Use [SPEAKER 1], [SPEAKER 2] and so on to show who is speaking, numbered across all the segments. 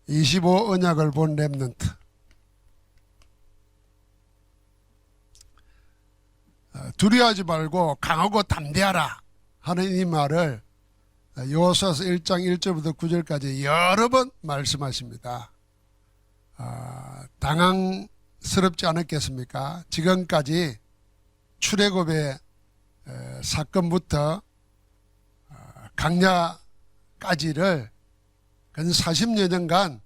[SPEAKER 1] 25 언약을 본 렘넌트. 두려워하지 말고 강하고 담대하라 하는 이 말을 여호수아서 1장 1절부터 9절까지 여러 번 말씀하십니다. 당황스럽지 않았겠습니까? 지금까지 출애굽의 사건부터 강야까지를 근 40여 년간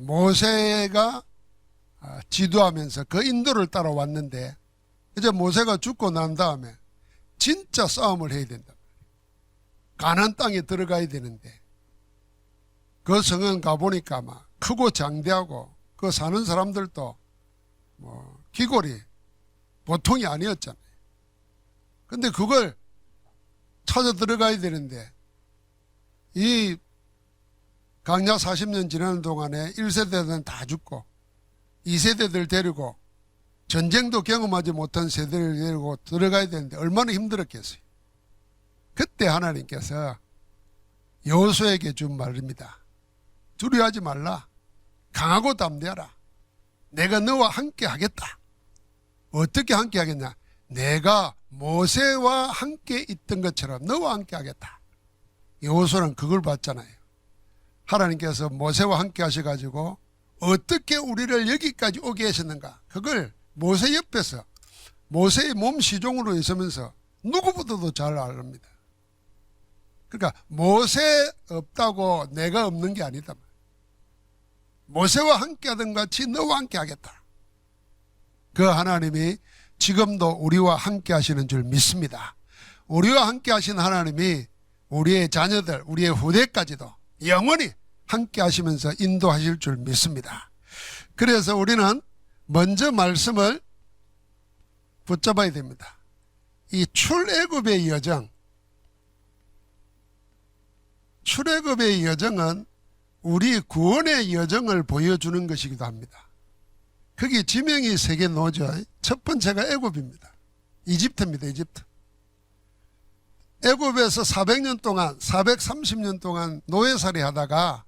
[SPEAKER 1] 모세가 지도하면서 그 인도를 따라왔는데 이제 모세가 죽고 난 다음에 진짜 싸움을 해야 된다. 가나안 땅에 들어가야 되는데 그 성은 가보니까 막 크고 장대하고 그 사는 사람들도 뭐 기골이 보통이 아니었잖아요. 근데 그걸 찾아 들어가야 되는데 이 강야 40년 지나는 동안에 1세대들은 다 죽고 2세대들 데리고 전쟁도 경험하지 못한 세대를 데리고 들어가야 되는데 얼마나 힘들었겠어요. 그때 하나님께서 여호수아에게 준 말입니다. 두려워하지 말라. 강하고 담대하라. 내가 너와 함께 하겠다. 어떻게 함께 하겠냐? 내가 모세와 함께 있던 것처럼 너와 함께 하겠다. 여호수아는 그걸 봤잖아요. 하나님께서 모세와 함께 하셔가지고 어떻게 우리를 여기까지 오게 하셨는가? 그걸 모세 옆에서 모세의 몸 시종으로 있으면서 누구보다도 잘 압니다. 그러니까 모세 없다고 내가 없는 게 아니다. 모세와 함께 하던 같이 너와 함께 하겠다. 그 하나님이 지금도 우리와 함께 하시는 줄 믿습니다. 우리와 함께 하시는 하나님이 우리의 자녀들, 우리의 후대까지도 영원히 함께 하시면서 인도하실 줄 믿습니다. 그래서 우리는 먼저 말씀을 붙잡아야 됩니다. 이 출애굽의 여정, 출애굽의 여정은 우리 구원의 여정을 보여주는 것이기도 합니다. 거기 지명이 3개 나오죠. 첫 번째가 애굽입니다. 이집트입니다. 이집트. 애굽에서 400년 동안 430년 동안 노예살이 하다가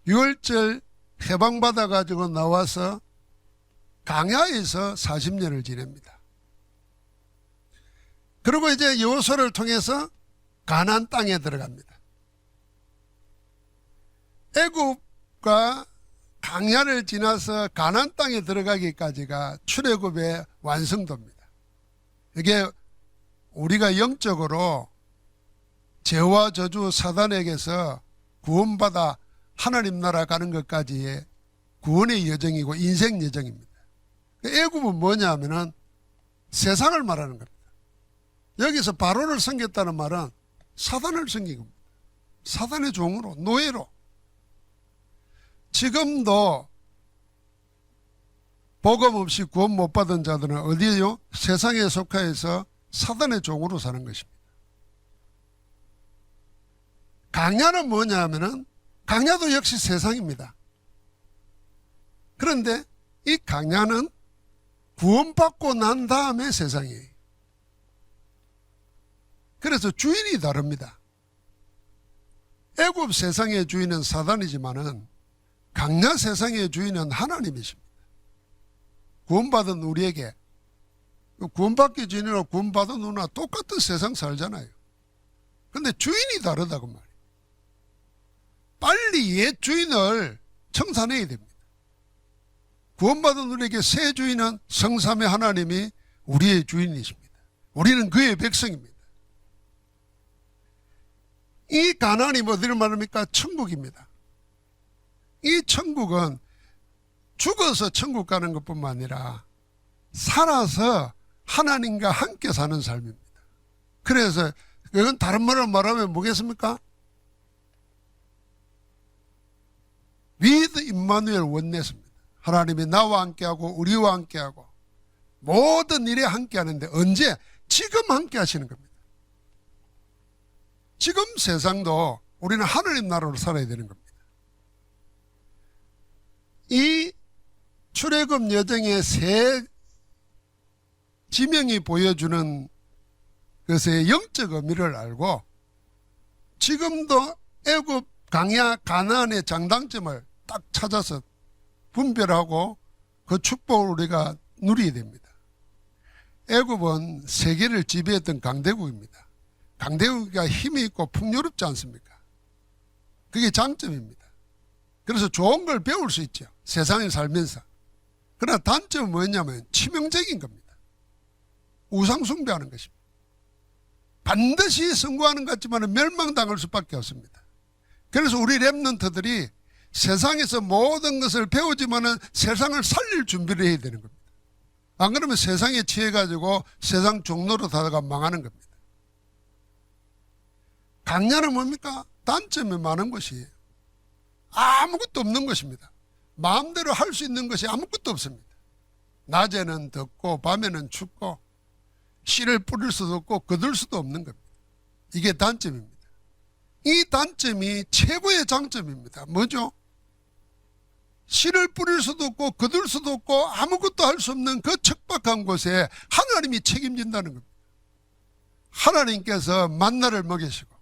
[SPEAKER 1] 6월절 해방받아 가지고 나와서 강야에서 40년을 지냅니다. 그리고 이제 여호수아를 통해서 가나안 땅에 들어갑니다. 애굽과 강야를 지나서 가나안 땅에 들어가기까지가 출애굽의 완성도입니다. 이게 우리가 영적으로 죄와 저주 사단에게서 구원받아 하나님 나라 가는 것까지의 구원의 여정이고 인생 여정입니다. 애굽은 뭐냐 하면은 세상을 말하는 겁니다. 여기서 바로를 섬겼다는 말은 사단을 섬긴 겁니다. 사단의 종으로, 노예로. 지금도 복음 없이 구원 못 받은 자들은 어디에요? 세상에 속하여서 사단의 종으로 사는 것입니다. 강야는 뭐냐 하면은 강야도 역시 세상입니다. 그런데 이 강야는 구원받고 난 다음에 세상이에요. 그래서 주인이 다릅니다. 애굽 세상의 주인은 사단이지만은 강야 세상의 주인은 하나님이십니다. 구원받은 우리에게 구원받기 전이나 구원받은 후나 똑같은 세상 살잖아요. 근데 주인이 다르다고 말이에요. 빨리 옛 주인을 청산해야 됩니다. 구원받은 우리에게 새 주인은 성삼의 하나님이 우리의 주인이십니다. 우리는 그의 백성입니다. 이 가나안이 어디를 말합니까? 천국입니다. 이 천국은 죽어서 천국 가는 것뿐만 아니라 살아서 하나님과 함께 사는 삶입니다. 그래서 이건 다른 말로 말하면 뭐겠습니까? With 임마누엘 원네스입니다. 하나님이 나와 함께하고 우리와 함께하고 모든 일에 함께하는데 언제? 지금 함께 하시는 겁니다. 지금 세상도 우리는 하나님 나라로 살아야 되는 겁니다. 이 출애굽 여정의 세 지명이 보여주는 것의 영적 의미를 알고 지금도 애굽 가나안의 장단점을 딱 찾아서 분별하고 그 축복을 우리가 누리게 됩니다. 애굽은 세계를 지배했던 강대국입니다. 강대국이 힘이 있고 풍요롭지 않습니까? 그게 장점입니다. 그래서 좋은 걸 배울 수 있죠. 세상에 살면서. 그러나 단점은 뭐였냐면 치명적인 겁니다. 우상 숭배하는 것입니다. 반드시 성공하는 것 같지만 멸망당할 수밖에 없습니다. 그래서 우리 렘넌트들이 세상에서 모든 것을 배우지만은 세상을 살릴 준비를 해야 되는 겁니다. 안 그러면 세상에 취해가지고 세상 종로로 다가 망하는 겁니다. 강야는 뭡니까? 단점이 많은 것이에요. 아무것도 없는 것입니다. 마음대로 할 수 있는 것이 아무것도 없습니다. 낮에는 덥고 밤에는 춥고 씨를 뿌릴 수도 없고 거둘 수도 없는 겁니다. 이게 단점입니다. 이 단점이 최고의 장점입니다. 뭐죠? 씨를 뿌릴 수도 없고 거둘 수도 없고 아무것도 할 수 없는 그 척박한 곳에 하나님이 책임진다는 겁니다. 하나님께서 만나를 먹이시고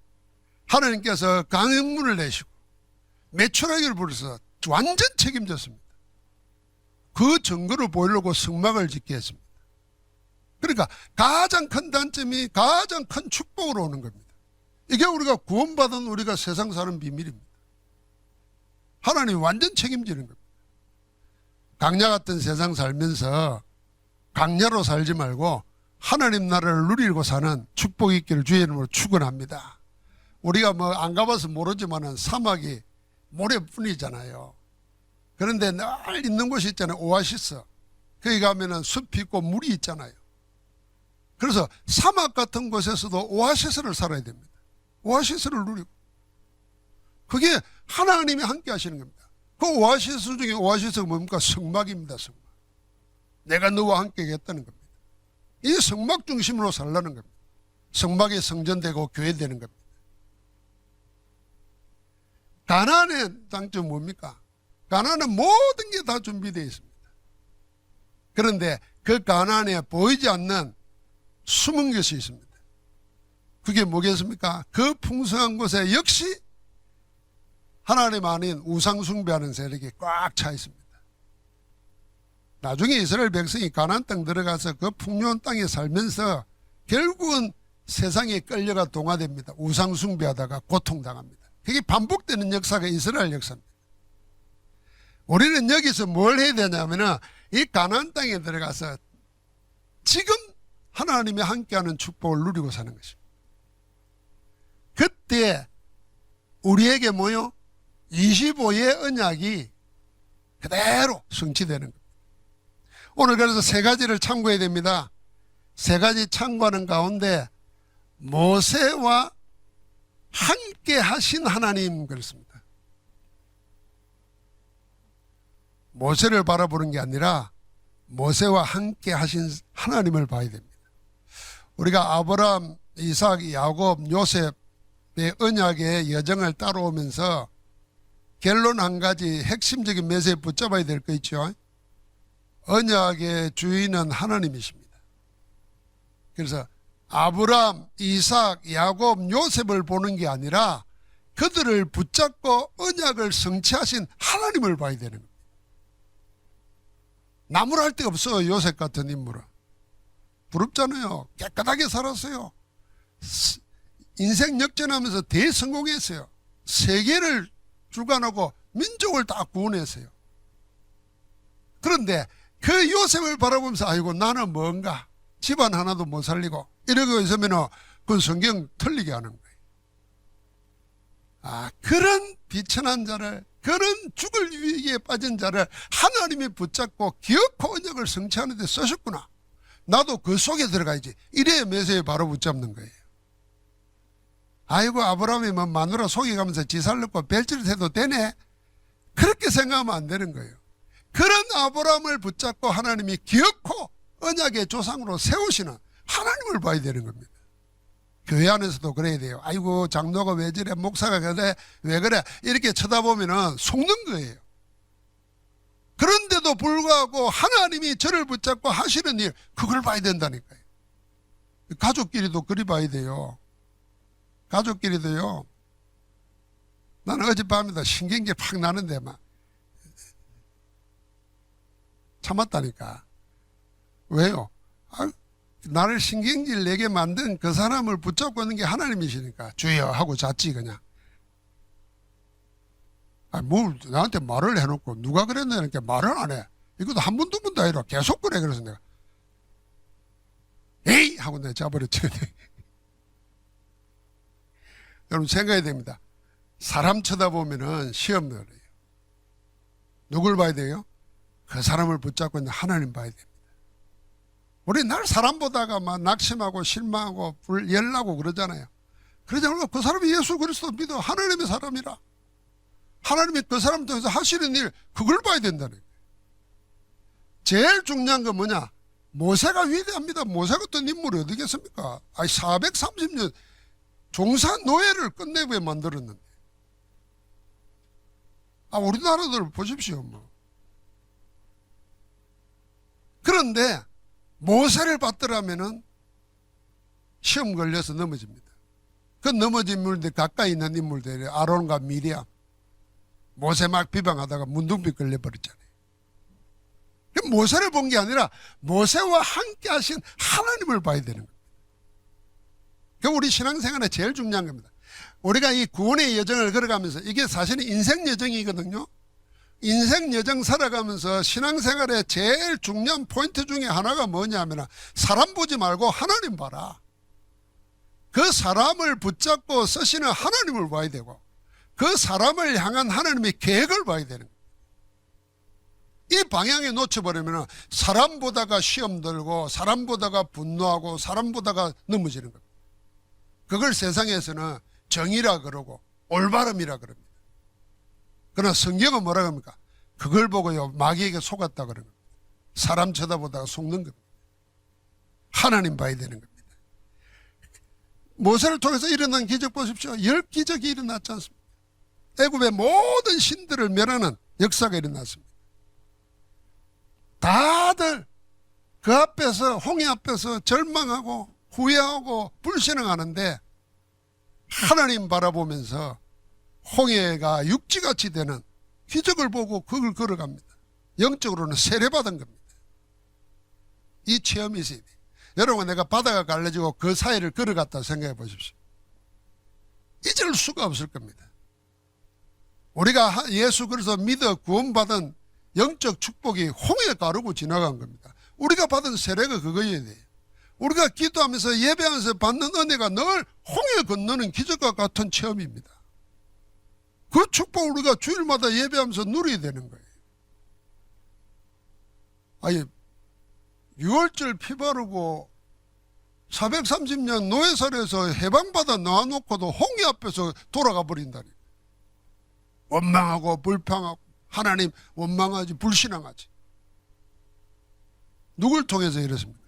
[SPEAKER 1] 하나님께서 강물을 내시고 메추라기를 부려서 완전 책임졌습니다. 그 증거를 보이려고 성막을 짓게 했습니다. 그러니까 가장 큰 단점이 가장 큰 축복으로 오는 겁니다. 이게 우리가 구원받은 우리가 세상 사는 비밀입니다. 하나님이 완전 책임지는 겁니다. 강야 같은 세상 살면서 강야로 살지 말고 하나님 나라를 누리고 사는 축복이 있기를 주의 이름으로 축원합니다. 우리가 뭐 안 가봐서 모르지만은 사막이 모래뿐이잖아요. 그런데 늘 있는 곳이 있잖아요. 오아시스. 거기 가면은 숲이 있고 물이 있잖아요. 그래서 사막 같은 곳에서도 오아시스를 살아야 됩니다. 오아시스를 누리고. 그게 하나님이 함께 하시는 겁니다. 그 오아시스 중에 오아시스가 뭡니까? 성막입니다. 성막. 내가 너와 함께 하겠다는 겁니다. 이 성막 중심으로 살라는 겁니다. 성막이 성전되고 교회되는 겁니다. 가나안의 장점은 뭡니까? 가나안은 모든 게 다 준비되어 있습니다. 그런데 그 가나안에 보이지 않는 숨은 것이 있습니다. 그게 뭐겠습니까? 그 풍성한 곳에 역시 하나님 아닌 우상 숭배하는 세력이 꽉 차 있습니다. 나중에 이스라엘 백성이 가나안 땅 들어가서 그 풍요한 땅에 살면서 결국은 세상에 끌려가 동화됩니다. 우상 숭배하다가 고통당합니다. 그게 반복되는 역사가 이스라엘 역사입니다. 우리는 여기서 뭘 해야 되냐면은 이 가나안 땅에 들어가서 지금 하나님이 함께하는 축복을 누리고 사는 것입니다. 그때 우리에게 뭐요? 25의 언약이 그대로 성취되는 겁니다. 오늘 그래서 세 가지를 참고해야 됩니다. 세 가지 참고하는 가운데 모세와 함께 하신 하나님 그렇습니다. 모세를 바라보는 게 아니라 모세와 함께 하신 하나님을 봐야 됩니다. 우리가 아브라함, 이삭, 야곱, 요셉의 언약의 여정을 따라오면서 결론 한 가지 핵심적인 메시지 붙잡아야 될 거 있죠. 언약의 주인은 하나님이십니다. 그래서 아브라함, 이삭, 야곱, 요셉을 보는 게 아니라 그들을 붙잡고 언약을 성취하신 하나님을 봐야 되는 겁니다. 나무랄 데 없어요. 요셉 같은 인물은. 부럽잖아요. 깨끗하게 살았어요. 인생 역전하면서 대성공했어요. 세계를 주관하고 민족을 다 구원했어요. 그런데 그 요셉을 바라보면서 아이고 나는 뭔가 집안 하나도 못 살리고 이러고 있으면 그 성경 틀리게 하는 거예요. 아, 그런 비천한 자를, 그런 죽을 위기에 빠진 자를 하나님이 붙잡고 기어코 언약을 성취하는 데 쓰셨구나. 나도 그 속에 들어가야지. 이래야 메시지에 바로 붙잡는 거예요. 아이고 아브라함이 뭐 마누라 속여가면서 지 살렸고 별짓을 해도 되네. 그렇게 생각하면 안 되는 거예요. 그런 아브라함을 붙잡고 하나님이 기어코 언약의 조상으로 세우시는 하나님을 봐야 되는 겁니다. 교회 안에서도 그래야 돼요. 아이고 장로가 왜 저래, 목사가 그래, 왜 그래, 이렇게 쳐다보면 속는 거예요. 그런데도 불구하고 하나님이 저를 붙잡고 하시는 일, 그걸 봐야 된다니까요. 가족끼리도 그리 봐야 돼요. 가족끼리도요. 나는 어젯밤에도 신경질 팍 나는데 막 참았다니까. 왜요? 나를 신경질 내게 만든 그 사람을 붙잡고 있는 게 하나님이시니까 주여 하고 잤지 그냥. 뭘 나한테 말을 해놓고 누가 그랬냐니까 말을 안 해. 이것도 한 번 두 번도 아니라 계속 그래. 그래서 내가 에이 하고 내가 자버렸지. 여러분 생각해야 됩니다. 사람 쳐다보면은 시험 들어요. 누굴 봐야 돼요? 그 사람을 붙잡고 있는 하나님 봐야 됩니다. 우리 날 사람 보다가 막 낙심하고 실망하고 열나고 그러잖아요. 그러지 않고 그 사람이 예수 그리스도 믿어 하나님의 사람이라. 하나님이 그 사람 통해서 하시는 일 그걸 봐야 된다는 거예요. 제일 중요한 건 뭐냐? 모세가 위대합니다. 모세 같은 인물이 어디겠습니까? 430년 종사 노예를 끝내고 만들었는데. 우리나라들 보십시오. 뭐. 그런데 모세를 받더라면은 시험 걸려서 넘어집니다. 그 넘어진 인물들 가까이 있는 인물들이 아론과 미리암. 모세 막 비방하다가 문둥병 걸려버렸잖아요. 모세를 본 게 아니라 모세와 함께 하신 하나님을 봐야 되는 겁니다. 그게 우리 신앙생활에 제일 중요한 겁니다. 우리가 이 구원의 여정을 걸어가면서 이게 사실은 인생 여정이거든요. 인생 여정 살아가면서 신앙생활의 제일 중요한 포인트 중에 하나가 뭐냐면 사람 보지 말고 하나님 봐라. 그 사람을 붙잡고 쓰시는 하나님을 봐야 되고 그 사람을 향한 하나님의 계획을 봐야 되는 거예요. 이 방향에 놓쳐버리면 사람 보다가 시험 들고 사람 보다가 분노하고 사람 보다가 넘어지는 겁니다. 그걸 세상에서는 정의라 그러고 올바름이라 그럽니다. 그러나 성경은 뭐라고 합니까? 그걸 보고요 마귀에게 속았다 그러는 겁니다. 사람 쳐다보다가 속는 겁니다. 하나님 봐야 되는 겁니다. 모세를 통해서 일어난 기적 보십시오. 10기적이 일어났지 않습니까? 애굽의 모든 신들을 멸하는 역사가 일어났습니다. 다들 그 앞에서 홍해 앞에서 절망하고 후회하고 불신앙하는데 하나님 바라보면서 홍해가 육지같이 되는 기적을 보고 그걸 걸어갑니다. 영적으로는 세례받은 겁니다. 이 체험이 있어야 돼요. 여러분 내가 바다가 갈라지고 그 사이를 걸어갔다 생각해 보십시오. 잊을 수가 없을 겁니다. 우리가 예수 그리스도 믿어 구원받은 영적 축복이 홍해 가르고 지나간 겁니다. 우리가 받은 세례가 그거여야 돼요. 우리가 기도하면서 예배하면서 받는 은혜가 늘 홍해 건너는 기적과 같은 체험입니다. 그 축복을 우리가 주일마다 예배하면서 누려야 되는 거예요. 아니 6월절 피 바르고 430년 노예살에서 해방받아 나와놓고도 홍해 앞에서 돌아가 버린다니. 원망하고 불평하고 하나님 원망하지 불신앙하지. 누굴 통해서 이렇습니까?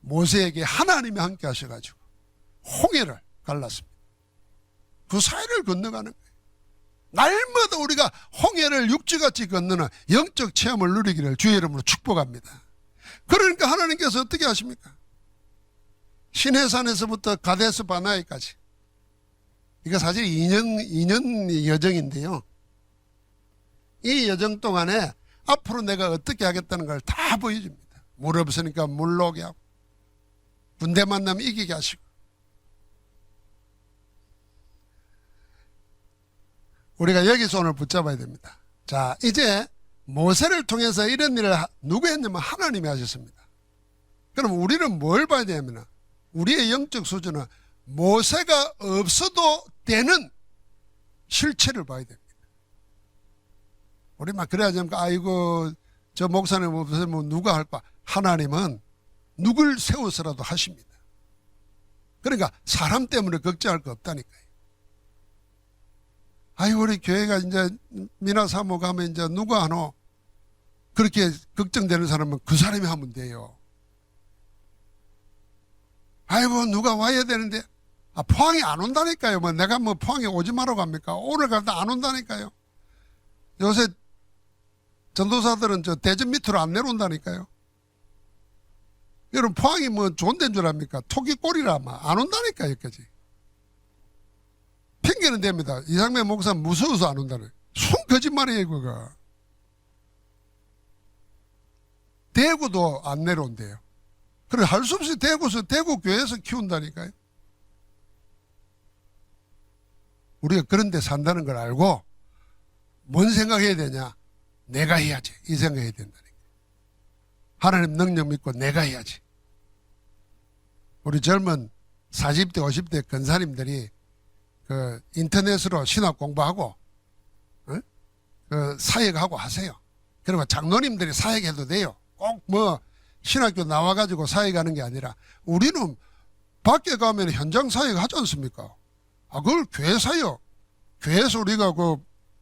[SPEAKER 1] 모세에게 하나님이 함께 하셔가지고 홍해를 갈랐습니다. 그 사이를 건너가는 거예요. 날마다 우리가 홍해를 육지같이 건너는 영적 체험을 누리기를 주의 이름으로 축복합니다. 그러니까 하나님께서 어떻게 하십니까? 시내산에서부터 가데스 바네아까지. 이거 사실 2년 여정인데요. 이 여정 동안에 앞으로 내가 어떻게 하겠다는 걸 다 보여줍니다. 물 없으니까 물로 오게 하고 군대 만나면 이기게 하시고. 우리가 여기서 오늘 붙잡아야 됩니다. 자, 이제 모세를 통해서 이런 일을 누구 했냐면 하나님이 하셨습니다. 그럼 우리는 뭘 봐야 되냐면 우리의 영적 수준은 모세가 없어도 되는 실체를 봐야 됩니다. 우리 막 그래야지 아이고 저 목사님 없으면 누가 할까? 하나님은 누굴 세워서라도 하십니다. 그러니까 사람 때문에 걱정할 거 없다니까요. 아이고 우리 교회가 이제 미나 사모 가면 이제 누가 하노? 그렇게 걱정되는 사람은 그 사람이 하면 돼요. 아이고 누가 와야 되는데 포항이 안 온다니까요. 뭐 내가 뭐 포항에 오지 말라고 합니까? 오늘 가다 안 온다니까요. 요새 전도사들은 저 대전 밑으로 안 내려온다니까요. 여러분 포항이 뭐 좋은 데인 줄 압니까? 토끼 꼴이라 안 온다니까 여기까지. 핑계 핑계는 됩니다. 이상민 목사 무서워서 안 온다는. 순 거짓말이에요, 그거. 대구도 안 내려온대요. 그래, 할 수 없이 대구 교회에서 키운다니까요. 우리가 그런 데 산다는 걸 알고, 뭔 생각해야 되냐? 내가 해야지. 이 생각해야 된다니까. 하나님 능력 믿고 내가 해야지. 우리 젊은 40대, 50대 근사님들이 그 인터넷으로 신학 공부하고, 그 사역하고 하세요. 그리고 장로님들이 사역해도 돼요. 꼭 뭐 신학교 나와가지고 사역하는 게 아니라 우리는 밖에 가면 현장 사역 하지 않습니까? 아, 그걸 교회 사역. 교회에서 우리가 그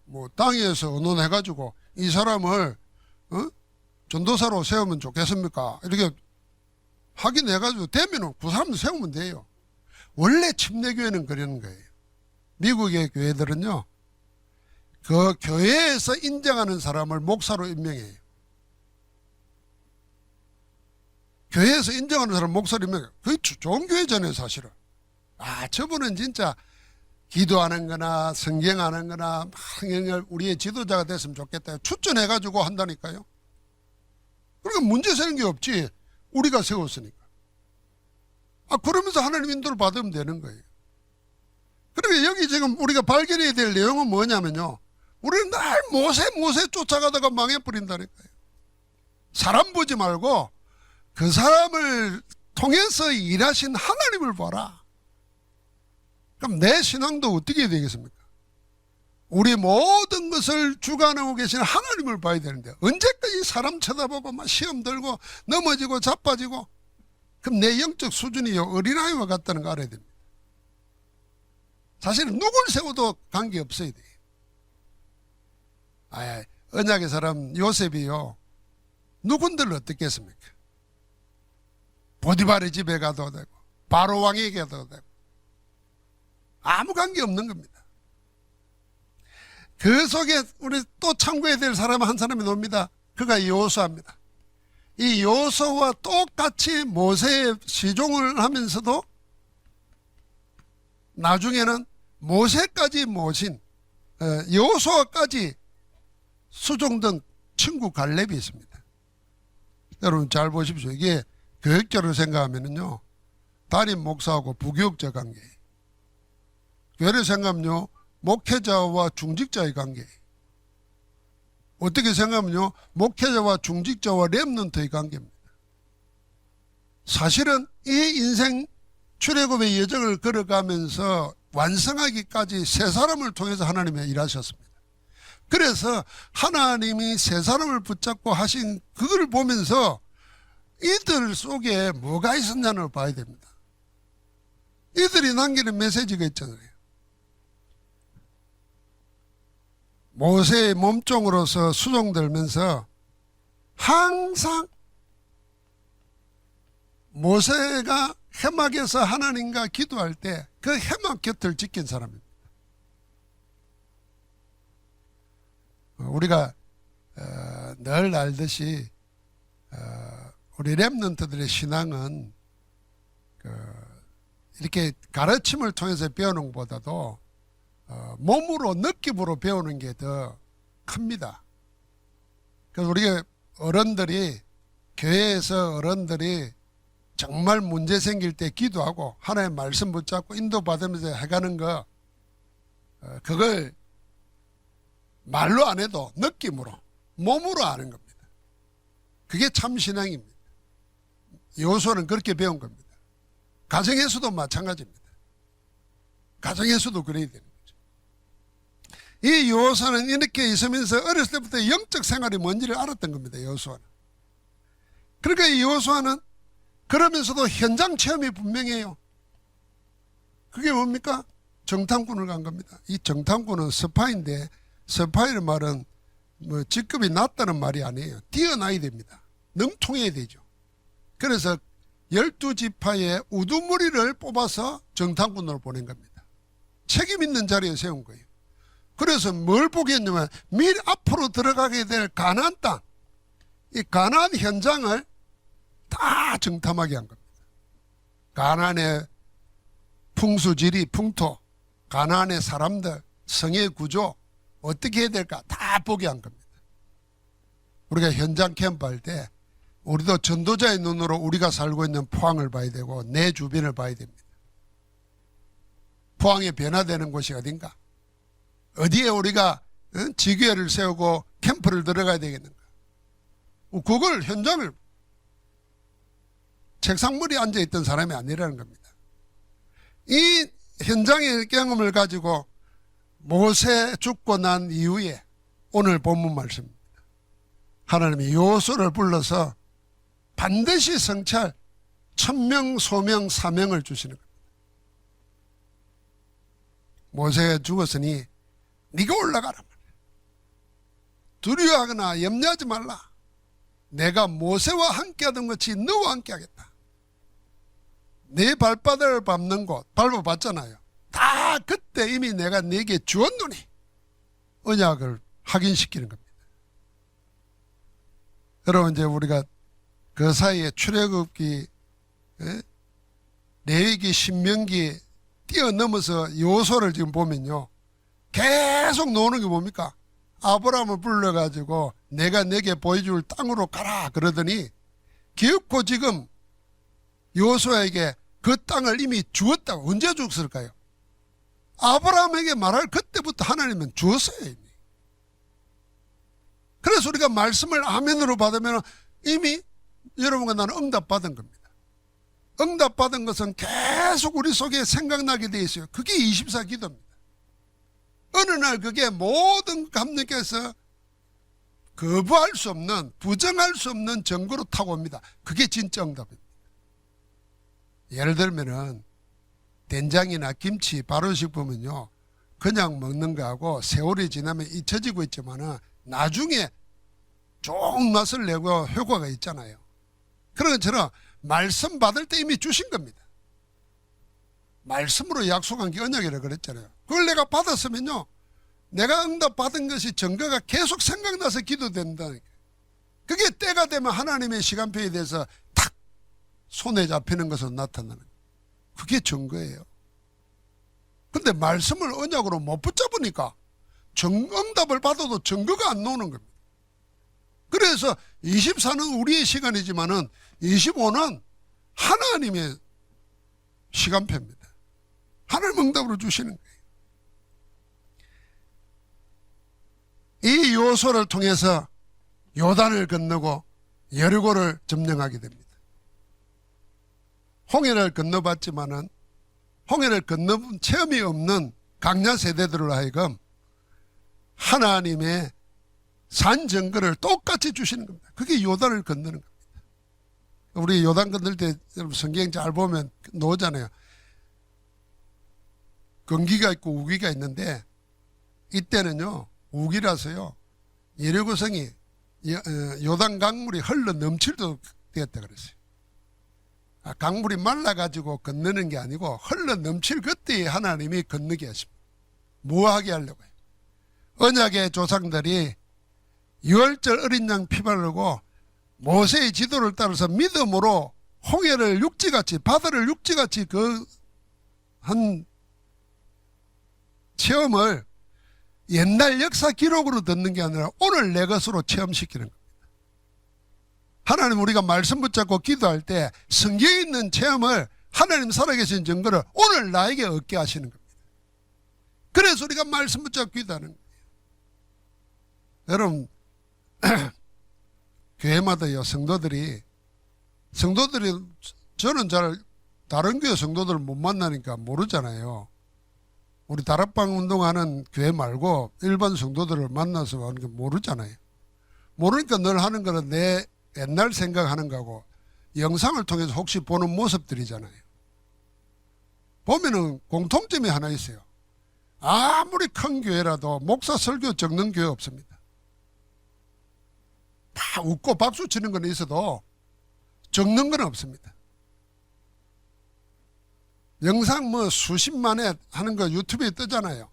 [SPEAKER 1] 뭐 땅에서 의논해가지고 이 사람을 전도사로 세우면 좋겠습니까? 이렇게 확인해가지고 되면은 그 사람도 세우면 돼요. 원래 침례교회는 그러는 거예요. 미국의 교회들은요, 그 교회에서 인정하는 사람을 목사로 임명해요. 교회에서 인정하는 사람 목사로 임명해요. 그게 좋은 교회잖아요, 사실은. 아, 저분은 진짜 기도하는 거나 성경하는 거나 우리의 지도자가 됐으면 좋겠다. 추천해가지고 한다니까요. 그러니까 문제 생긴 게 없지. 우리가 세웠으니까. 아, 그러면서 하나님 인도를 받으면 되는 거예요. 그러니까 여기 지금 우리가 발견해야 될 내용은 뭐냐면요. 우리는 날 모세 쫓아가다가 망해버린다니까요. 사람 보지 말고 그 사람을 통해서 일하신 하나님을 봐라. 그럼 내 신앙도 어떻게 되겠습니까? 우리 모든 것을 주관하고 계신 하나님을 봐야 되는데 언제까지 사람 쳐다보고 막 시험 들고 넘어지고 자빠지고, 그럼 내 영적 수준이 어린아이와 같다는 거 알아야 됩니다. 사실은 누굴 세워도 관계없어야 돼요. 아, 언약의 사람 요셉이요, 누군들 어떻겠습니까? 보디발의 집에 가도 되고 바로 왕에게 가도 되고 아무 관계 없는 겁니다. 그 속에 우리 또 참고해야 될 사람 한 사람이 나옵니다. 그가 여호수아입니다. 이 여호수아와 똑같이 모세의 시종을 하면서도 나중에는 모세까지 모신 여호수아까지 수종된 친구 갈렙이 있습니다. 여러분 잘 보십시오. 이게 교육적으로 생각하면요, 담임 목사하고 부교육자 관계, 교회를 생각하면요, 목회자와 중직자의 관계, 어떻게 생각하면요, 목회자와 중직자와 렘넌트의 관계입니다. 사실은 이 인생 출애굽의 여정을 걸어가면서 완성하기까지 세 사람을 통해서 하나님이 일하셨습니다. 그래서 하나님이 세 사람을 붙잡고 하신 그걸 보면서 이들 속에 뭐가 있었냐를 봐야 됩니다. 이들이 남기는 메시지가 있잖아요. 모세의 몸종으로서 수종들면서 항상 모세가 해막에서 하나님과 기도할 때 그 해막 곁을 지킨 사람입니다. 우리가 늘 알듯이 우리 렘넌트들의 신앙은 이렇게 가르침을 통해서 배우는 것보다도 몸으로 느낌으로 배우는 게 더 큽니다. 그래서 우리가 어른들이, 교회에서 어른들이 정말 문제 생길 때 기도하고 하나님의 말씀 붙잡고 인도받으면서 해가는 거, 그걸 말로 안 해도 느낌으로, 몸으로 아는 겁니다. 그게 참 신앙입니다. 여호수아는 그렇게 배운 겁니다. 가정에서도 마찬가지입니다. 가정에서도 그래야 되는 거죠. 이 여호수아는 이렇게 있으면서 어렸을 때부터 영적 생활이 뭔지를 알았던 겁니다. 여호수아는. 그러니까 이 여호수아는 그러면서도 현장 체험이 분명해요. 그게 뭡니까? 정탐꾼을 간 겁니다. 이 정탐꾼은 스파인데, 스파이의 말은 뭐 직급이 낮다는 말이 아니에요. 뛰어나야 됩니다. 능통해야 되죠. 그래서 12지파의 우두머리를 뽑아서 정탐꾼으로 보낸 겁니다. 책임 있는 자리에 세운 거예요. 그래서 뭘 보겠냐면 미리 앞으로 들어가게 될 가나안 땅, 이 가나안 현장을 다 정탐하게 한 겁니다. 가나안의 풍수지리, 풍토, 가나안의 사람들, 성의 구조 어떻게 해야 될까 다 보게 한 겁니다. 우리가 현장 캠프할 때 우리도 전도자의 눈으로 우리가 살고 있는 포항을 봐야 되고 내 주변을 봐야 됩니다. 포항에 변화되는 곳이 어딘가? 어디에 우리가 지교회를 세우고 캠프를 들어가야 되겠는가? 그걸 현장을 책상머리에 앉아있던 사람이 아니라는 겁니다. 이 현장의 경험을 가지고 모세 죽고 난 이후에 오늘 본문 말씀입니다. 하나님이 여호수아를 불러서 반드시 성취할 천명, 소명, 사명을 주시는 겁니다. 모세가 죽었으니 네가 올라가라 말이야. 두려워하거나 염려하지 말라. 내가 모세와 함께하던 것이 너와 함께하겠다. 내 발바닥을 밟는 곳 밟아봤잖아요. 다 그때 이미 내가 네게 주었노니 언약을 확인시키는 겁니다. 여러분 이제 우리가 그 사이에 출애굽기, 레위기, 신명기 뛰어넘어서 여호수아를 지금 보면요, 계속 나오는 게 뭡니까? 아브라함을 불러가지고 내가 내게 보여줄 땅으로 가라 그러더니 기어코 지금 여호수아에게 그 땅을 이미 주었다고. 언제 줬을까요? 아브라함에게 말할 그때부터 하나님은 주었어요. 이미. 그래서 우리가 말씀을 아멘으로 받으면 이미 여러분과 나는 응답받은 겁니다. 응답받은 것은 계속 우리 속에 생각나게 돼 있어요. 그게 24기도입니다. 어느 날 그게 모든 감독께서 거부할 수 없는, 부정할 수 없는 증거로 타고 옵니다. 그게 진짜 응답입니다. 예를 들면은 된장이나 김치, 발효식품은요 그냥 먹는 거하고 세월이 지나면 잊혀지고 있지만은 나중에 좋은 맛을 내고 효과가 있잖아요. 그런 것처럼 말씀 받을 때 이미 주신 겁니다. 말씀으로 약속한 게 언약이라고 그랬잖아요. 그걸 내가 받았으면요 내가 응답받은 것이 증거가 계속 생각나서 기도된다는 거예요. 그게 때가 되면 하나님의 시간표에 대해서 탁 손에 잡히는 것으로 나타나는 거예요. 그게 증거예요. 근데 말씀을 언약으로 못 붙잡으니까 응답을 받아도 증거가 안 나오는 겁니다. 그래서 24는 우리의 시간이지만은 25는 하나님의 시간표입니다. 하나님 응답으로 주시는 거예요. 이 여호수아를 통해서 요단을 건너고 여리고를 점령하게 됩니다. 홍해를 건너봤지만은 홍해를 건너본 체험이 없는 강야 세대들로 하여금 하나님의 산 증거를 똑같이 주시는 겁니다. 그게 요단을 건너는 겁니다. 우리 요단 건널 때 여러분 성경 잘 보면 나오잖아요. 건기가 있고 우기가 있는데 이때는요 우기라서요 여리고성이 요단 강물이 흘러 넘칠도 되었다 그랬어요. 강물이 말라가지고 건너는 게 아니고 흘러 넘칠 그때에 하나님이 건너게 하십니다. 뭐 하게 하려고요? 언약의 조상들이 유월절 어린 양 피 바르고 모세의 지도를 따라서 믿음으로 홍해를 육지같이 바다를 육지같이 그 한 체험을 옛날 역사 기록으로 듣는 게 아니라 오늘 내 것으로 체험시키는 겁니다. 하나님 우리가 말씀 붙잡고 기도할 때 성경에 있는 체험을 하나님 살아계신 증거를 오늘 나에게 얻게 하시는 겁니다. 그래서 우리가 말씀 붙잡고 기도하는 거예요. 여러분 교회마다요 성도들이 저는 잘 다른 교회 성도들을 못 만나니까 모르잖아요. 우리 다락방 운동하는 교회 말고 일반 성도들을 만나서 하는 게 모르잖아요. 모르니까 늘 하는 거는 내 옛날 생각하는 거고 영상을 통해서 혹시 보는 모습들이잖아요. 보면은 공통점이 하나 있어요. 아무리 큰 교회라도 목사 설교 적는 교회 없습니다. 다 웃고 박수 치는 건 있어도 적는 건 없습니다. 영상 뭐 수십만에 하는 거 유튜브에 뜨잖아요.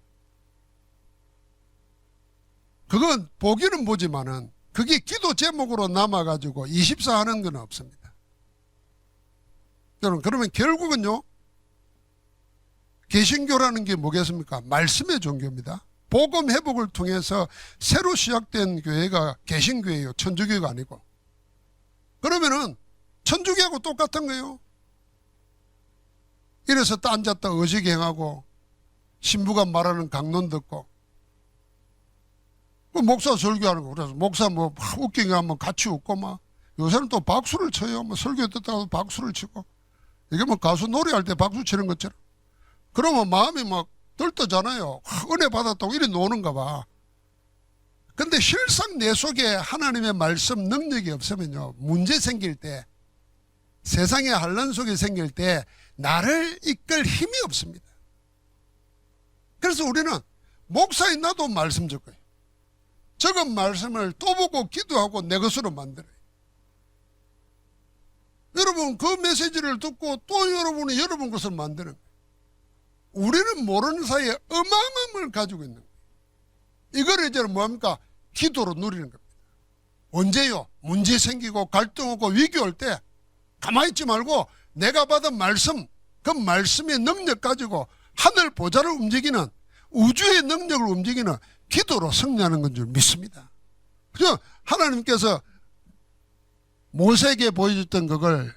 [SPEAKER 1] 그건 보기는 보지만은 그게 기도 제목으로 남아가지고 24 하는 건 없습니다. 여러분 그러면 결국은요 개신교라는 게 뭐겠습니까? 말씀의 종교입니다. 복음 회복을 통해서 새로 시작된 교회가 개신교예요. 천주교가 아니고. 그러면은 천주교하고 똑같은 거예요. 이래서 또 앉았다 어지경하고 신부가 말하는 강론 듣고 그 목사 설교하는 거. 그래서 목사 뭐 웃긴 거 하면 같이 웃고 막 요새는 또 박수를 쳐요. 뭐 설교 듣다가도 박수를 치고 이게 뭐 가수 노래할 때 박수 치는 것처럼. 그러면 마음이 막 들떠잖아요. 은혜 받았다고 이리 노는가 봐. 근데 실상 내 속에 하나님의 말씀 능력이 없으면요, 문제 생길 때, 세상의 환란 속에 생길 때 나를 이끌 힘이 없습니다. 그래서 우리는 목사인 나도 말씀 적어요. 적은 말씀을 또 보고 기도하고 내 것으로 만들어요. 여러분 그 메시지를 듣고 또 여러분이 여러분 것을 만드는 거예요. 우리는 모르는 사이에 어마어마함을 가지고 있는 거예요. 이걸 이제 뭐합니까? 기도로 누리는 겁니다. 언제요? 문제 생기고 갈등 오고 위기 올 때 가만히 있지 말고 내가 받은 말씀, 그 말씀의 능력 가지고 하늘 보좌를 움직이는, 우주의 능력을 움직이는 기도로 승리하는 건 줄 믿습니다. 그래서 하나님께서 모세에게 보여줬던 그걸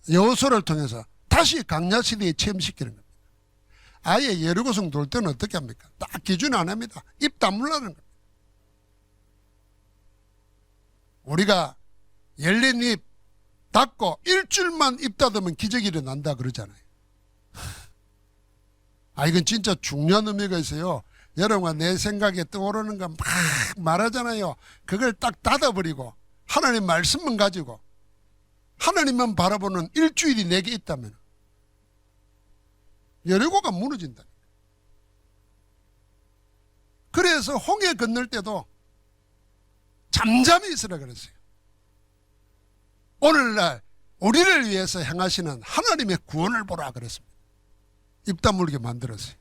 [SPEAKER 1] 여호수아를 통해서 다시 강야 시대에 체험시키는 겁니다. 아예 여리고성 돌 때는 어떻게 합니까? 딱 기준 안 합니다. 입 다물라는 겁니다. 우리가 열린 입 닫고 일주일만 입 닫으면 기적이 일어난다 그러잖아요. 이건 진짜 중요한 의미가 있어요. 여러분과 내 생각에 떠오르는 거 막 말하잖아요. 그걸 딱 닫아버리고 하나님 말씀만 가지고 하나님만 바라보는 일주일이 내게 있다면 여리고가 무너진다. 그래서 홍해 건널 때도 잠잠히 있으라 그랬어요. 오늘날 우리를 위해서 행하시는 하나님의 구원을 보라 그랬습니다. 입 다물게 만들었어요.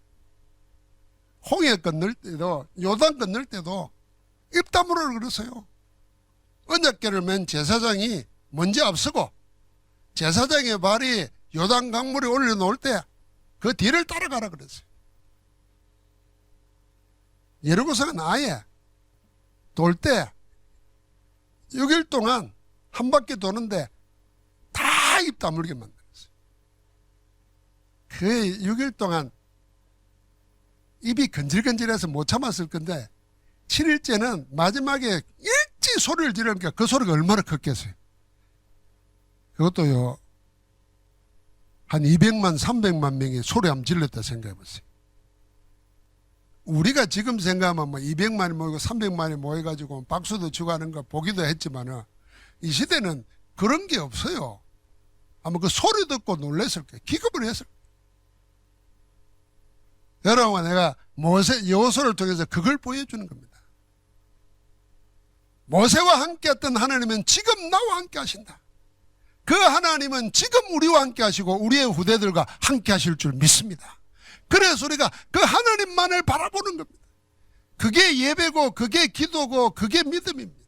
[SPEAKER 1] 홍해 건널 때도 요단 건널 때도 입 다물으라 그랬어요. 언약궤를 맨 제사장이 먼저 앞서고 제사장의 발이 요단 강물에 올려놓을 때 그 뒤를 따라가라 그랬어요. 여리고성은 아예 돌 때 6일 동안 한 바퀴 도는데 다 입 다물게 만들었어요. 그 6일 동안 입이 건질건질해서 못 참았을 건데 7일째는 마지막에 일찍 소리를 지르니까 그 소리가 얼마나 컸겠어요. 그것도요 한 200만 300만 명이 소리 한번 질렀다 생각해 보세요. 우리가 지금 생각하면 뭐 200만이 모이고 300만이 모여가지고 박수도 치고 하는 거 보기도 했지만 이 시대는 그런 게 없어요. 아마 그 소리 듣고 놀랐을 거예요. 기겁을 했을 거예요. 여러분, 내가 여호수아를 통해서 그걸 보여주는 겁니다. 모세와 함께 했던 하나님은 지금 나와 함께 하신다. 그 하나님은 지금 우리와 함께 하시고 우리의 후대들과 함께 하실 줄 믿습니다. 그래서 우리가 그 하나님만을 바라보는 겁니다. 그게 예배고 그게 기도고 그게 믿음입니다.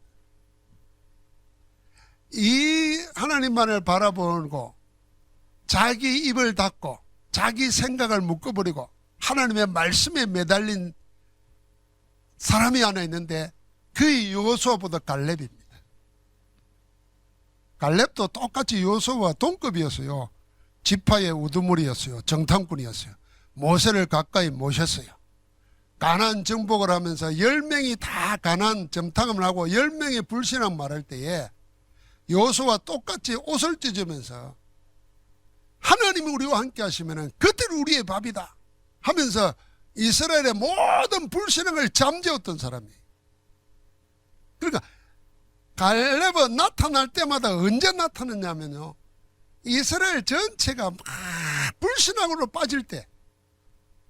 [SPEAKER 1] 이 하나님만을 바라보고 자기 입을 닫고 자기 생각을 묶어버리고 하나님의 말씀에 매달린 사람이 하나 있는데 그 여호수아보다 갈렙입니다. 갈렙도 똑같이 여호수아와 동급이었어요. 지파의 우두머리였어요. 정탐꾼이었어요. 모세를 가까이 모셨어요. 가나안 정복을 하면서 10명이 다 가나안 정탐을 하고 10명이 불신앙 말할 때에 여호수아와 똑같이 옷을 찢으면서 하나님이 우리와 함께 하시면 그들이 우리의 밥이다 하면서 이스라엘의 모든 불신앙을 잠재웠던 사람이에요. 그러니까 갈렙은 나타날 때마다 언제 나타났냐면요, 이스라엘 전체가 막 불신앙으로 빠질 때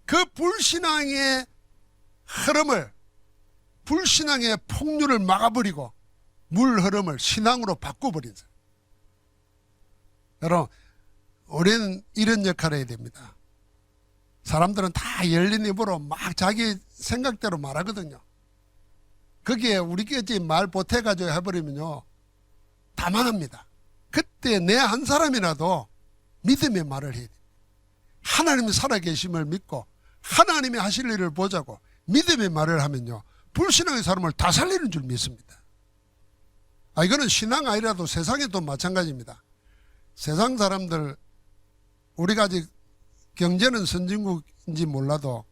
[SPEAKER 1] 그 불신앙의 흐름을, 불신앙의 폭류를 막아버리고 물 흐름을 신앙으로 바꿔버린 사람. 여러분, 우리는 이런 역할을 해야 됩니다. 사람들은 다 열린 입으로 막 자기 생각대로 말하거든요. 거기에 우리끼리 말 보태가지고 해버리면요 다 망합니다. 그때 내 한 사람이라도 믿음의 말을 해야 돼. 하나님이 살아계심을 믿고 하나님이 하실 일을 보자고 믿음의 말을 하면요, 불신앙의 사람을 다 살리는 줄 믿습니다. 이거는 신앙 아니라도 세상에도 마찬가지입니다. 세상 사람들, 우리가 아직 경제는 선진국인지 몰라도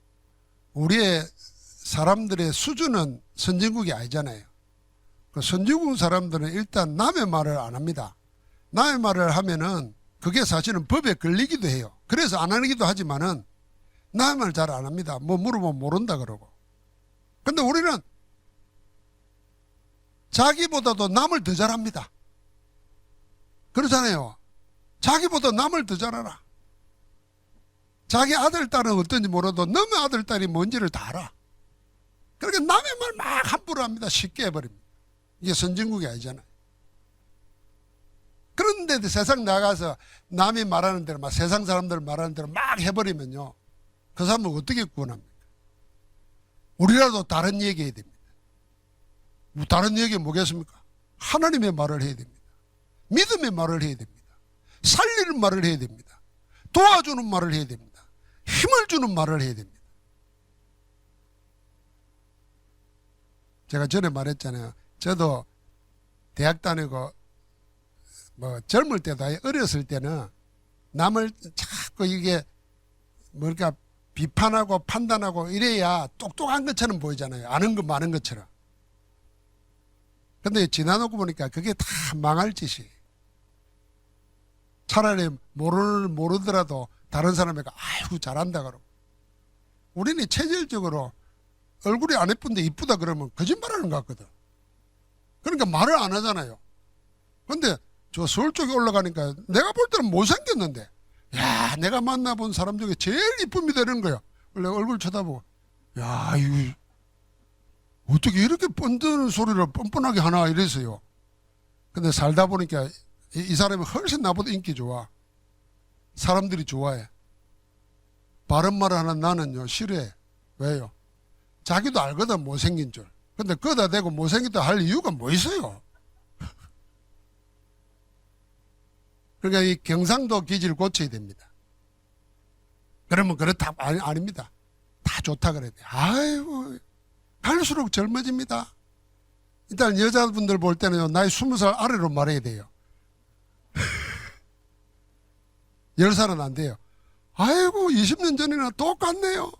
[SPEAKER 1] 우리의 사람들의 수준은 선진국이 아니잖아요. 그 선진국 사람들은 일단 남의 말을 안 합니다. 남의 말을 하면은 그게 사실은 법에 걸리기도 해요. 그래서 안 하기도 하지만은 남의 말 잘 안 합니다. 뭐 물어보면 모른다 그러고. 근데 우리는 자기보다도 남을 더 잘합니다. 그렇잖아요. 자기보다 남을 더 잘 알아. 자기 아들, 딸은 어떤지 몰라도 너의 아들, 딸이 뭔지를 다 알아. 그러니까 남의 말 막 함부로 합니다. 쉽게 해버립니다. 이게 선진국이 아니잖아요. 그런데 세상 나가서 남이 말하는 대로 막 세상 사람들 말하는 대로 막 해버리면요, 그 사람은 어떻게 구원합니까? 우리라도 다른 얘기 해야 됩니다. 다른 얘기 뭐겠습니까? 하나님의 말을 해야 됩니다. 믿음의 말을 해야 됩니다. 살리는 말을 해야 됩니다. 도와주는 말을 해야 됩니다. 힘을 주는 말을 해야 됩니다. 제가 전에 말했잖아요. 저도 대학 다니고 뭐 젊을 때도 어렸을 때는 남을 자꾸 이게 뭘까 비판하고 판단하고 이래야 똑똑한 것처럼 보이잖아요. 아는 거 많은 것처럼. 근데 지나놓고 보니까 그게 다 망할 짓이에요. 차라리 모르더라도 다른 사람에게 아이고 잘한다 그러고. 우리는 체질적으로 얼굴이 안 예쁜데 이쁘다 그러면 거짓말하는 것 같거든. 그러니까 말을 안 하잖아요. 근데 저 서울 쪽에 올라가니까 내가 볼 때는 못생겼는데, 야, 내가 만나본 사람 중에 제일 이쁨이 되는 거야. 원래 얼굴 쳐다보고, 야, 이거 어떻게 이렇게 뻔드는 소리를 뻔뻔하게 하나 이랬어요. 근데 살다 보니까 이 사람이 훨씬 나보다 인기 좋아. 사람들이 좋아해. 바른 말을 하는 나는요 싫어해. 왜요? 자기도 알거든 못생긴 줄. 근데 거기다 대고 못생겼다 할 이유가 뭐 있어요? 그러니까 이 경상도 기질을 고쳐야 됩니다. 그러면 그렇다 아닙니다. 다 좋다 그래야 돼. 아이고 갈수록 젊어집니다. 일단 여자분들 볼 때는 나이 20살 아래로 말해야 돼요. 10살은 안 돼요. 아이고 20년 전이나 똑같네요.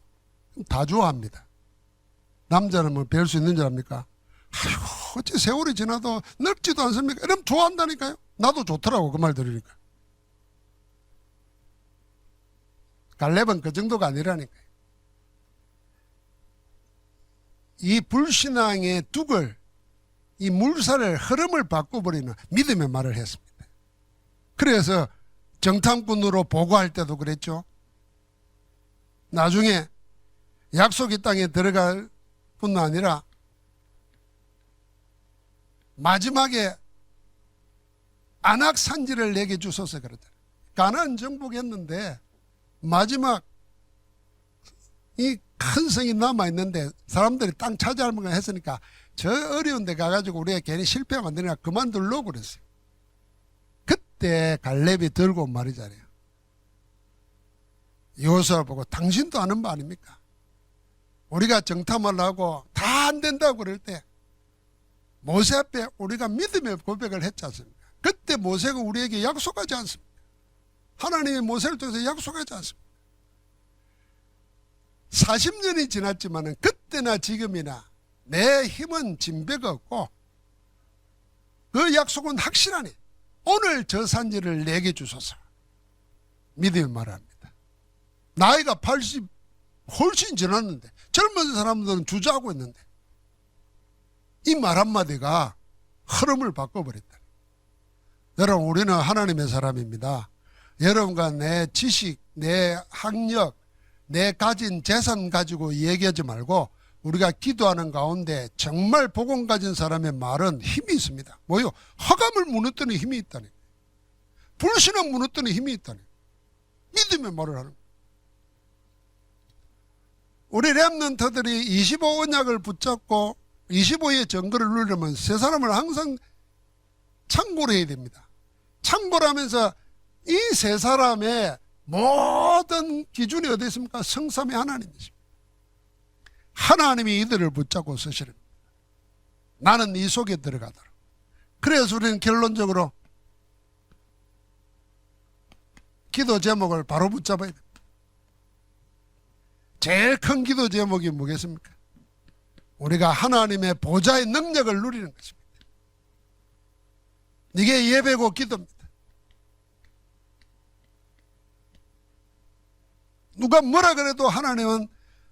[SPEAKER 1] 다 좋아합니다. 남자는 뭐 뵐 수 있는 줄 압니까? 아이고 어째 세월이 지나도 늙지도 않습니까? 이러면 좋아한다니까요. 나도 좋더라고 그 말 들으니까. 갈렙은 그 정도가 아니라니까요. 이 불신앙의 둑을, 이 물살을 흐름을 바꿔버리는 믿음의 말을 했습니다. 그래서 정탐꾼으로 보고할 때도 그랬죠. 나중에 약속의 땅에 들어갈 뿐 아니라 마지막에 안악 산지를 내게 주소서 그러더라. 가나안 정복했는데 마지막 이 큰 성이 남아있는데 사람들이 땅 차지하려고 했으니까 저 어려운 데 가가지고 우리가 괜히 실패하면 안 되니까 그만둘려고 그랬어요. 그때 갈렙이 들고 온 말이잖아요. 여호수아를 보고 당신도 아는 바 아닙니까? 우리가 정탐을 하고 다 안 된다고 그럴 때 모세 앞에 우리가 믿음의 고백을 했지 않습니까? 그때 모세가 우리에게 약속하지 않습니까? 하나님의 모세를 통해서 약속하지 않습니까? 40년이 지났지만은 그때나 지금이나 내 힘은 진배가 없고 그 약속은 확실하니 오늘 저 산지를 내게 주소서. 믿음의 말을 합니다. 나이가 80 훨씬 지났는데 젊은 사람들은 주저하고 있는데 이 말 한마디가 흐름을 바꿔버렸다. 여러분 우리는 하나님의 사람입니다. 여러분과 내 지식, 내 학력, 내 가진 재산 가지고 얘기하지 말고 우리가 기도하는 가운데 정말 복음 가진 사람의 말은 힘이 있습니다. 뭐요? 허감을 무너뜨리는 힘이 있다니. 불신을 무너뜨리는 힘이 있다니. 믿음의 말을 하는 거예요. 우리 렘넌트들이 25 언약을 붙잡고 25의 증거를 누리려면 세 사람을 항상 참고를 해야 됩니다. 참고를 하면서 이 세 사람의 모든 모든 기준이 어디 있습니까? 성삼위 하나님이십니다. 하나님이 이들을 붙잡고 서시랍니다. 나는 이 속에 들어가도록. 그래서 우리는 결론적으로 기도 제목을 바로 붙잡아야 됩니다. 제일 큰 기도 제목이 뭐겠습니까? 우리가 하나님의 보좌의 능력을 누리는 것입니다. 이게 예배고 기도입니다. 누가 뭐라 그래도 하나님은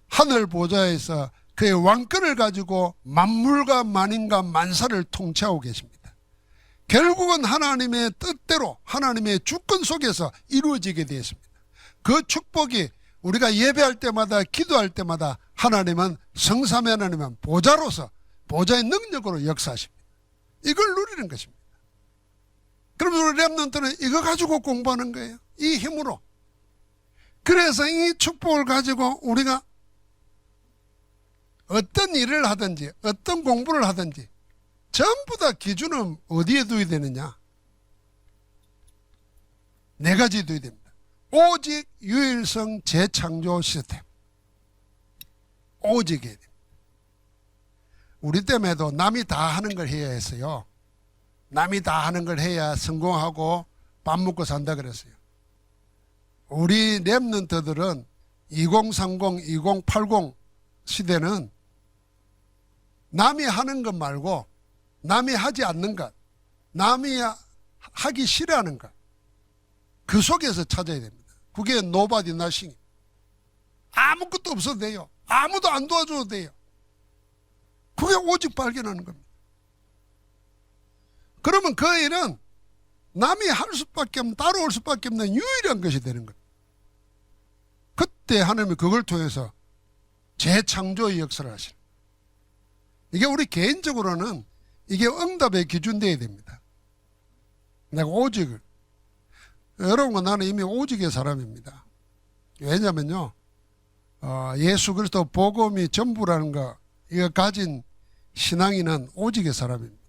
[SPEAKER 1] 하늘 보좌에서 그의 왕권을 가지고 만물과 만인과 만사를 통치하고 계십니다. 결국은 하나님의 뜻대로 하나님의 주권 속에서 이루어지게 되었습니다. 그 축복이 우리가 예배할 때마다 기도할 때마다 하나님은 성삼위 하나님은 보좌로서 보좌의 능력으로 역사하십니다. 이걸 누리는 것입니다. 그럼 우리 렘넌트는 이거 가지고 공부하는 거예요. 이 힘으로. 그래서 이 축복을 가지고 우리가 어떤 일을 하든지 어떤 공부를 하든지 전부 다 기준은 어디에 두어야 되느냐? 네 가지 두어야 됩니다. 오직 유일성 재창조 시스템. 오직이어야 됩니다. 우리 때문에도 남이 다 하는 걸 해야 했어요. 남이 다 하는 걸 해야 성공하고 밥 먹고 산다 그랬어요. 우리 렘넌트들은 2030, 2080 시대는 남이 하는 것 말고 남이 하지 않는 것, 남이 하기 싫어하는 것, 그 속에서 찾아야 됩니다. 그게 nobody nothing. 아무것도 없어도 돼요. 아무도 안 도와줘도 돼요. 그게 오직 발견하는 겁니다. 그러면 그 일은 남이 할 수밖에 없는, 따라올 수밖에 없는 유일한 것이 되는 겁니다. 그때 하나님이 그걸 통해서 재창조의 역사를 하시는. 이게 우리 개인적으로는 이게 응답의 기준 되어야 됩니다. 내가 오직을. 여러분과 나는 이미 오직의 사람입니다. 왜냐면요, 예수 그리스도 복음이 전부라는 거, 이거 가진 신앙인은 오직의 사람입니다.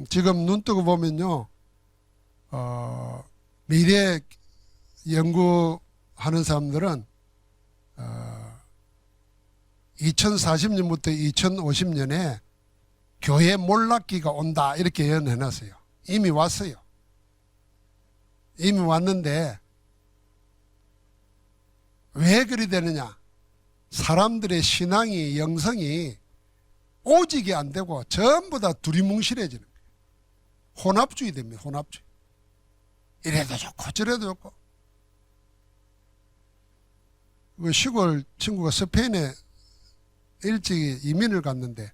[SPEAKER 1] 지금 눈 뜨고 보면요, 미래 연구하는 사람들은 2040년부터 2050년에 교회 몰락기가 온다 이렇게 예언해놨어요. 이미 왔어요. 이미 왔는데 왜 그리 되느냐? 사람들의 신앙이, 영성이 오직이 안 되고 전부 다 두리뭉실해지는 거예요. 혼합주의 됩니다. 혼합주의. 이래도 좋고 저래도 좋고. 그 시골 친구가 스페인에 일찍 이민을 갔는데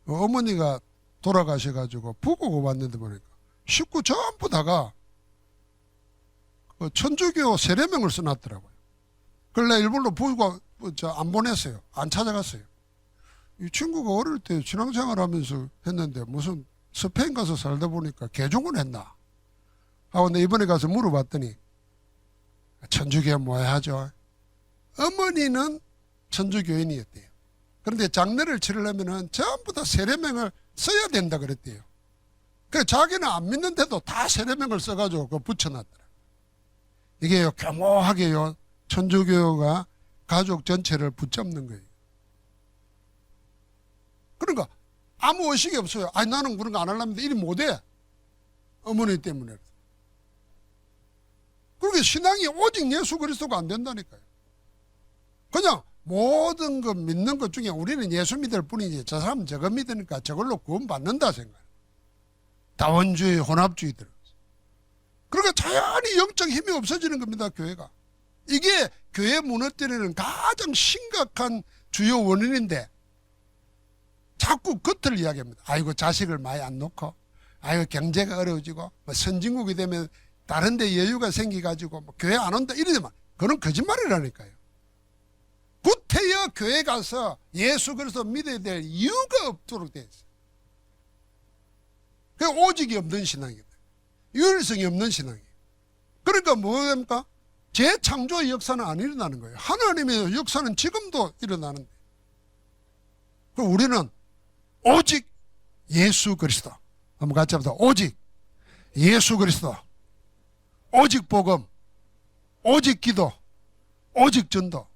[SPEAKER 1] 어머니가 돌아가셔가지고 부고고 왔는데 보니까 식구 전부 다가 천주교 세례명을 써놨더라고요. 그래 일본로 부고가 안 보냈어요. 안 찾아갔어요. 이 친구가 어릴 때 신앙생활 하면서 했는데 무슨 스페인 가서 살다 보니까 개종을 했나 하고 내 이번에 가서 물어봤더니 천주교 뭐야 하죠. 어머니는 천주교인이었대요. 그런데 장례를 치르려면 전부 다 세례명을 써야 된다 그랬대요. 그래서 자기는 안 믿는데도 다 세례명을 써가지고 그거 붙여놨더라. 이게 교묘하게요, 천주교가 가족 전체를 붙잡는 거예요. 그러니까 아무 의식이 없어요. 아니 나는 그런 거 안 하려면 이리 못해. 어머니 때문에. 그렇게 신앙이 오직 예수 그리스도가 안 된다니까요. 그냥 모든 거 믿는 것 중에 우리는 예수 믿을 뿐이지 저 사람은 저거 믿으니까 저걸로 구원받는다 생각. 다원주의, 혼합주의 들어가서. 그러니까 자연히 영적 힘이 없어지는 겁니다, 교회가. 이게 교회 무너뜨리는 가장 심각한 주요 원인인데 자꾸 겉을 이야기합니다. 아이고 자식을 많이 안 놓고, 아이고 경제가 어려워지고, 뭐 선진국이 되면 다른 데 여유가 생겨가지고 뭐 교회 안 온다 이러지만 그건 거짓말이라니까요. 구태여 교회 가서 예수 그리스도 믿어야 될 이유가 없도록 되어 있어요. 그게 오직이 없는 신앙이다. 유일성이 없는 신앙이에요. 그러니까 뭐입니까? 재창조의 역사는 안 일어나는 거예요. 하나님의 역사는 지금도 일어나는데. 그럼 우리는 오직 예수 그리스도. 한번 같이 합시다. 오직 예수 그리스도. 오직 복음, 오직 기도, 오직 전도.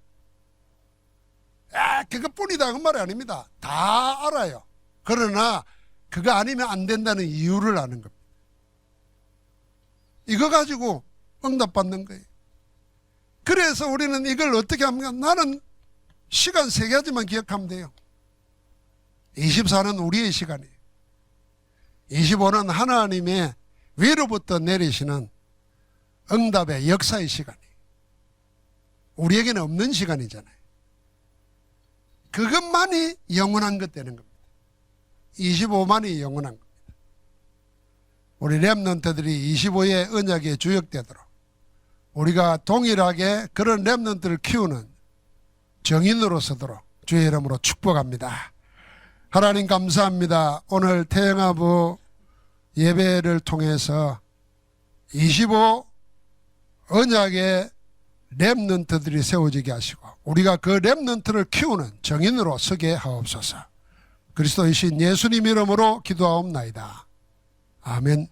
[SPEAKER 1] 그것뿐이다 그 말이 아닙니다. 다 알아요. 그러나 그거 아니면 안 된다는 이유를 아는 겁니다. 이거 가지고 응답받는 거예요. 그래서 우리는 이걸 어떻게 합니까? 나는 시간 3가지만 기억하면 돼요. 24는 우리의 시간이에요. 25는 하나님의 위로부터 내리시는 응답의 역사의 시간이에요. 우리에게는 없는 시간이잖아요. 그것만이 영원한 것 되는 겁니다. 25만이 영원한 겁니다. 우리 렘넌트들이 25의 언약에 주역되도록 우리가 동일하게 그런 렘넌트를 키우는 정인으로 서도록 주의 이름으로 축복합니다. 하나님 감사합니다. 오늘 태영아부 예배를 통해서 25 언약의 렘넌트들이 세워지게 하시고 우리가 그 렘넌트를 키우는 정인으로 서게 하옵소서. 그리스도이신 예수님 이름으로 기도하옵나이다. 아멘.